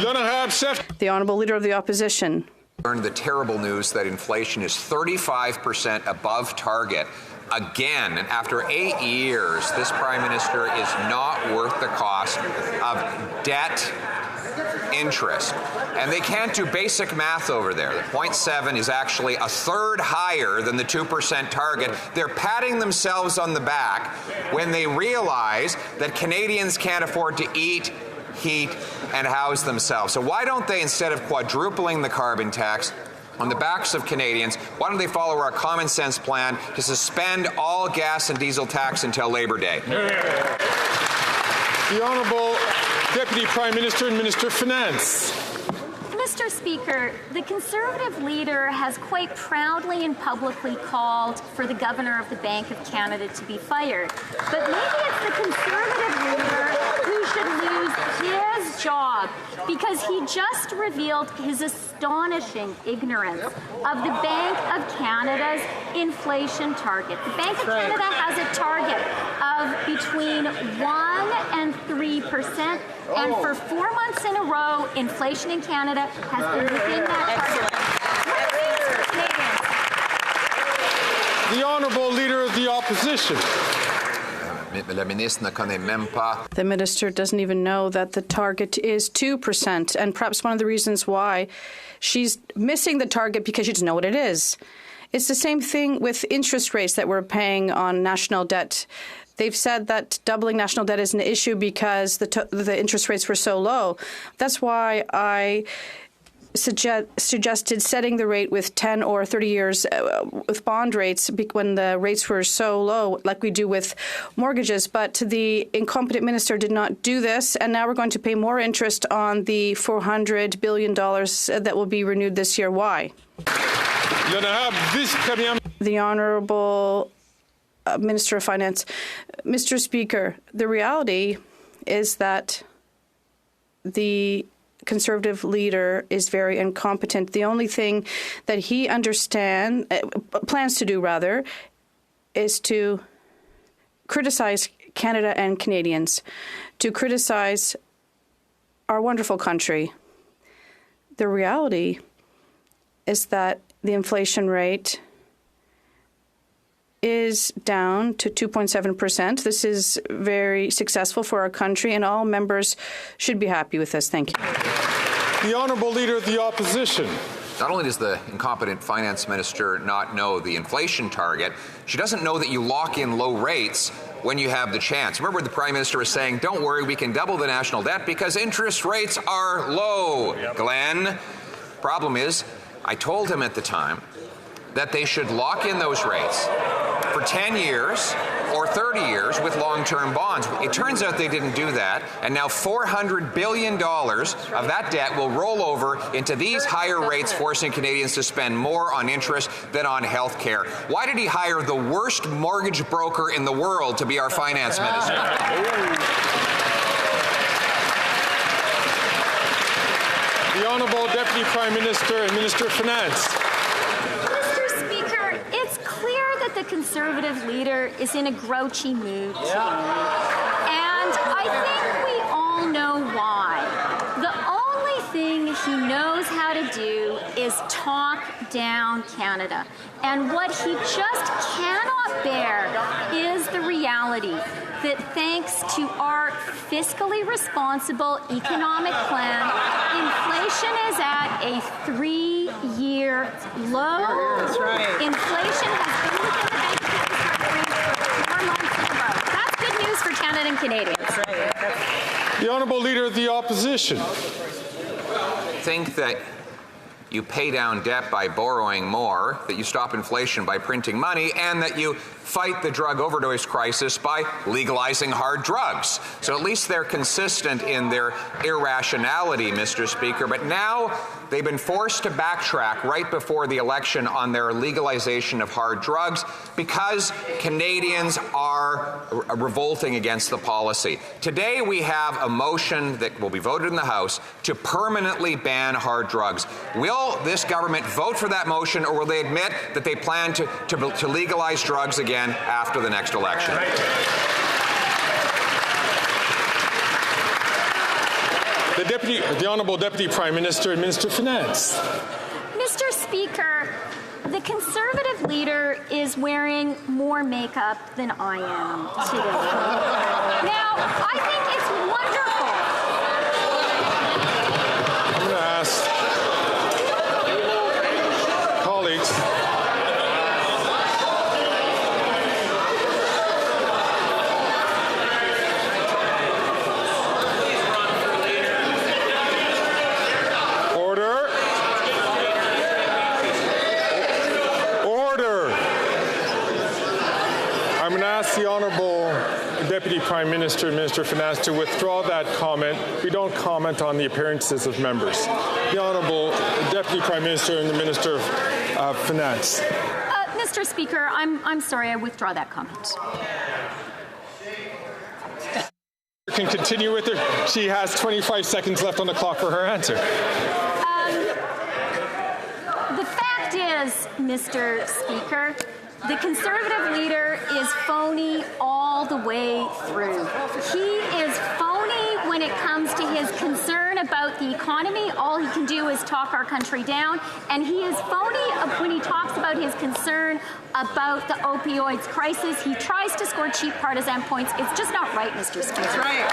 The Honourable Leader of the Opposition. Learned the terrible news that inflation is 35% above target. Again, and after 8 years, this Prime Minister is not worth the cost of debt interest. And they can't do basic math over there. The 0.7 is actually a third higher than the 2% target. They're patting themselves on the back when they realize that Canadians can't afford to eat, heat, and house themselves. So why don't they, instead of quadrupling the carbon tax on the backs of Canadians, why don't they follow our common sense plan to suspend all gas and diesel tax until Labour Day? The Honourable Deputy Prime Minister and Minister of Finance. Mr. Speaker, the Conservative leader has quite proudly and publicly called for the Governor of the Bank of Canada to be fired. But maybe it's the Conservative leader who should lose his job, because he just revealed his astonishing ignorance of the Bank of Canada's inflation target. The Bank of Canada has a target of between 1% and 3%, and for 4 months in a row, inflation in Canada has been within that target. The Honourable Leader of the Opposition. The minister doesn't even know that the target is 2%, and perhaps one of the reasons why she's missing the target because she doesn't know what it is. It's the same thing with interest rates that we're paying on national debt. They've said that doubling national debt is an issue because the interest rates were so low. That's why I suggested setting the rate with 10 or 30 years with bond rates when the rates were so low, like we do with mortgages. But the incompetent minister did not do this, and now we're going to pay more interest on the $400 billion that will be renewed this year. Why? The Honourable Minister of Finance. Mr. Speaker, the reality is that the Conservative leader is very incompetent. The only thing that he plans to do, is to criticize Canada and Canadians, to criticize our wonderful country. The reality is that the inflation rate is down to 2.7%. This is very successful for our country, and all members should be happy with this. Thank you. The Honourable Leader of the Opposition. Not only does the incompetent finance minister not know the inflation target, she doesn't know that you lock in low rates when you have the chance. Remember, the Prime Minister was saying, don't worry, we can double the national debt because interest rates are low. Yep. Glenn, problem is, I told him at the time that they should lock in those rates for 10 years or 30 years with long-term bonds. It turns out they didn't do that, and now $400 billion of that debt will roll over into these higher rates, forcing Canadians to spend more on interest than on health care. Why did he hire the worst mortgage broker in the world to be our finance minister? The Honourable Deputy Prime Minister and Minister of Finance. The Conservative leader is in a grouchy mood today. And I think we all know why. The only thing he knows how to do is talk down Canada. And what he just cannot bear is the reality that thanks to our fiscally responsible economic plan, inflation is at a 3-year low. That's right. Inflation has been within the Bank of Canada for 4 months in a row. That's good news for Canada and Canadians. That's right. The Honourable Leader of the Opposition. Think that you pay down debt by borrowing more, that you stop inflation by printing money, and that you fight the drug overdose crisis by legalizing hard drugs. So at least they're consistent in their irrationality, Mr. Speaker. But now they've been forced to backtrack right before the election on their legalization of hard drugs because Canadians are revolting against the policy. Today we have a motion that will be voted in the House to permanently ban hard drugs. Will this government vote for that motion, or will they admit that they plan to legalize drugs again after the next election? The Honourable Deputy Prime Minister and Minister of Finance. Mr. Speaker, the Conservative leader is wearing more makeup than I am today. Now, I think it's wonderful. I'm going to ask colleagues. The Honourable Deputy Prime Minister and Minister of Finance to withdraw that comment. We don't comment on the appearances of members. The Honourable Deputy Prime Minister and the Minister of Finance. Mr. Speaker, I'm sorry, I withdraw that comment. Can continue with her. She has 25 seconds left on the clock for her answer. The fact is, Mr. Speaker, the Conservative leader is phony all the way through. He is phony when it comes to his concern about the economy. All he can do is talk our country down. And he is phony when he talks about his concern about the opioids crisis. He tries to score cheap partisan points. It's just not right, Mr. Speaker. That's right.